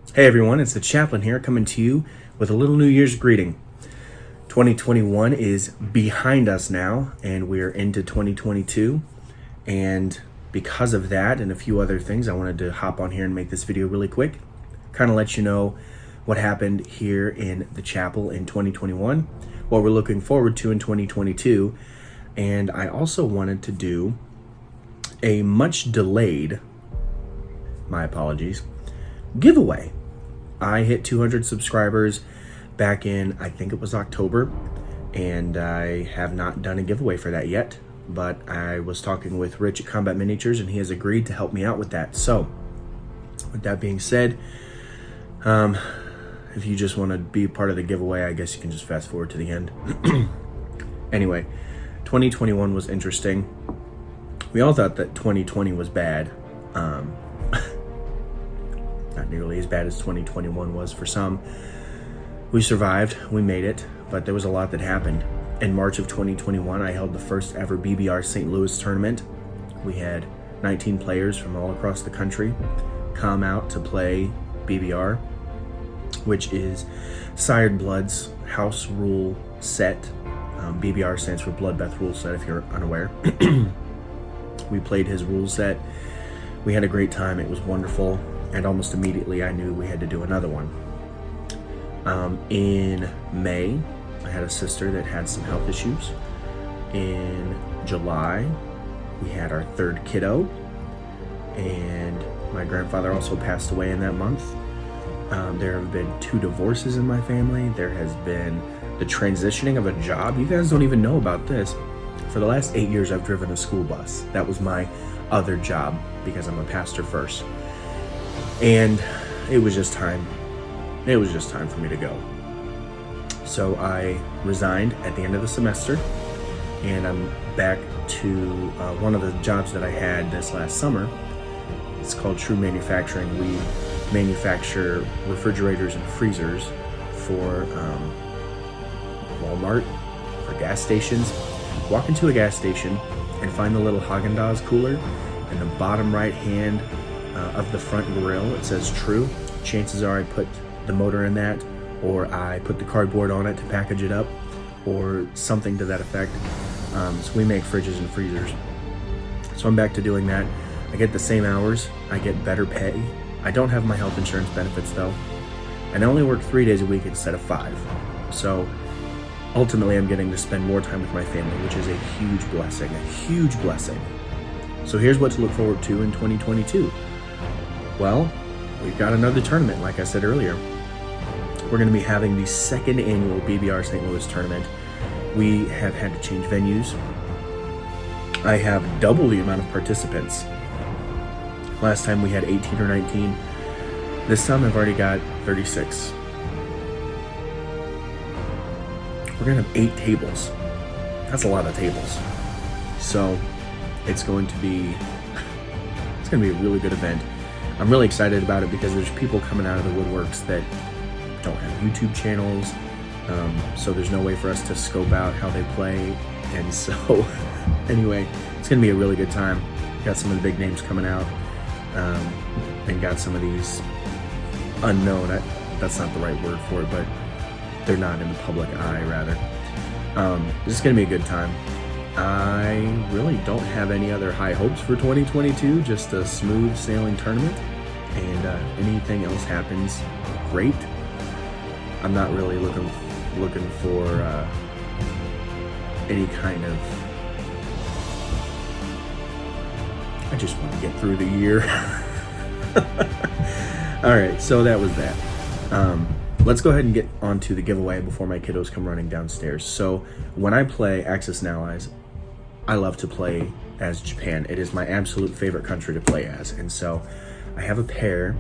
Hey everyone, it's the Chaplain here coming to you with a little New Year's greeting. 2021 is behind us now and we're into 2022. And because of that and a few other things, I wanted to hop on here and make this video really quick. Kind of let you know what happened here in the chapel in 2021, what we're looking forward to in 2022. And I also wanted to do a much delayed, my apologies, giveaway. I hit 200 subscribers back in, I think it was October, and I have not done a giveaway for that yet, but I was talking with Rich at Combat Miniatures and he has agreed to help me out with that. So with that being said, if you just want to be part of the giveaway, I guess you can just fast forward to the end. Anyway, 2021 was interesting. We all thought that 2020 was bad. Not nearly as bad as 2021 was for some. We survived, we made it, but there was a lot that happened. In March of 2021, I held the first ever BBR St. Louis tournament. We had 19 players from all across the country come out to play BBR, which is Sired Blood's house rule set. BBR stands for Bloodbath Rule Set, if you're unaware. We played his rule set. We had a great time, it was wonderful. And almost immediately I knew we had to do another one. In May, I had a sister that had some health issues. In July, we had our third kiddo. And my grandfather also passed away in that month. There have been 2 divorces in my family. There has been the transitioning of a job. You guys don't even know about this. For the last 8 years, I've driven a school bus. That was my other job because I'm a pastor first. And it was just time. It was just time for me to go. So I resigned at the end of the semester, and I'm back to one of the jobs that I had this last summer. It's called True Manufacturing. We manufacture refrigerators and freezers for Walmart, for gas stations. Walk into a gas station and find the little Haagen-Dazs cooler. In the bottom right hand of the front grill, it says True. Chances are I put the motor in that, or I put the cardboard on it to package it up, or something to that effect. So we make fridges and freezers. So I'm back to doing that. I get the same hours, I get better pay. I don't have my health insurance benefits though, and I only work 3 days a week instead of 5. So ultimately I'm getting to spend more time with my family, which is a huge blessing, a huge blessing. So here's what to look forward to in 2022. Well, we've got another tournament, like I said earlier. We're going to be having the 2nd annual BBR St. Louis tournament. We have had to change venues. I have double the amount of participants. Last time we had 18 or 19. This time I've already got 36. We're going to have 8 tables. That's a lot of tables. So it's going to be a really good event. I'm really excited about it because there's people coming out of the woodworks that don't have YouTube channels, so there's no way for us to scope out how they play. And so anyway, it's gonna be a really good time. Got some of the big names coming out, and got some of these unknown, that's not the right word for it, but they're not in the public eye, rather. This is gonna be a good time. I really don't have any other high hopes for 2022, just a smooth sailing tournament, and anything else happens, great. I'm not really looking for any kind of, I just want to get through the year. Alright, so that was that. Let's go ahead and get on to the giveaway before my kiddos come running downstairs. So when I play Axis and Allies, I love to play as Japan. It is my absolute favorite country to play as. And so I have a pair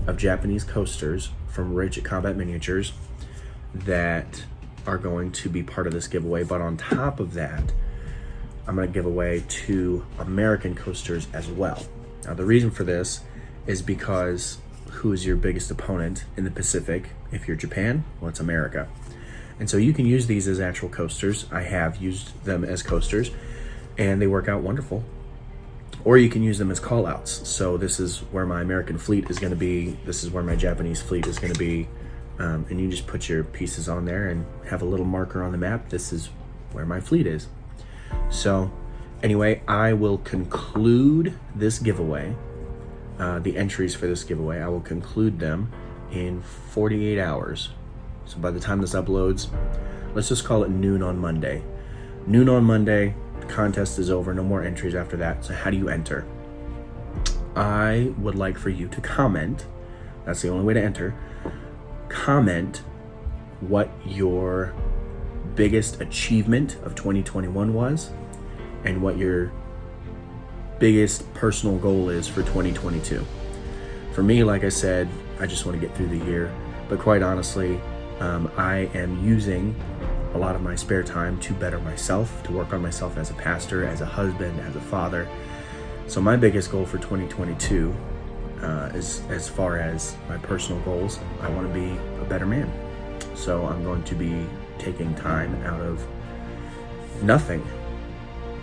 of Japanese coasters from Rich at Combat Miniatures that are going to be part of this giveaway. But on top of that, I'm going to give away 2 American coasters as well. Now the reason for this is because who is your biggest opponent in the Pacific? If you're Japan, well, it's America. And so you can use these as actual coasters. I have used them as coasters, and they work out wonderful. or you can use them as call outs. So this is where my American fleet is going to be. This is where my Japanese fleet is going to be. And you just put your pieces on there and have a little marker on the map. This is where my fleet is. So anyway, I will conclude this giveaway, the entries for this giveaway. I will conclude them in 48 hours. So by the time this uploads, let's just call it noon on Monday. Noon on Monday, the contest is over, no more entries after that. So how do you enter? I would like for you to comment. That's the only way to enter. Comment what your biggest achievement of 2021 was and what your biggest personal goal is for 2022. For me, like I said, I just want to get through the year, but quite honestly, I am using a lot of my spare time to better myself, to work on myself as a pastor, as a husband, as a father. So my biggest goal for 2022 is, as far as my personal goals, I want to be a better man. So I'm going to be taking time out of nothing.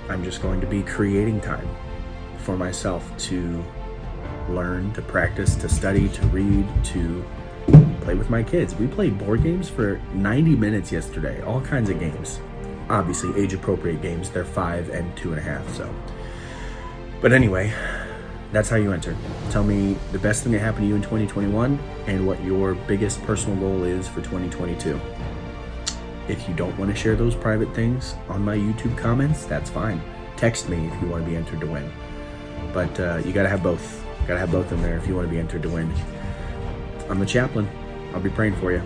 I'm just going to be creating time for myself to learn, to practice, to study, to read, to play with my kids. We played board games for 90 minutes yesterday, all kinds of games. Obviously age-appropriate games. They're 5 and 2.5, so. But anyway, that's how you enter. Tell me the best thing that happened to you in 2021 and what your biggest personal goal is for 2022. If you don't want to share those private things on my YouTube comments, that's fine. Text me if you want to be entered to win. But you gotta have both. You gotta have both in there if you want to be entered to win. I'm the chaplain. I'll be praying for you.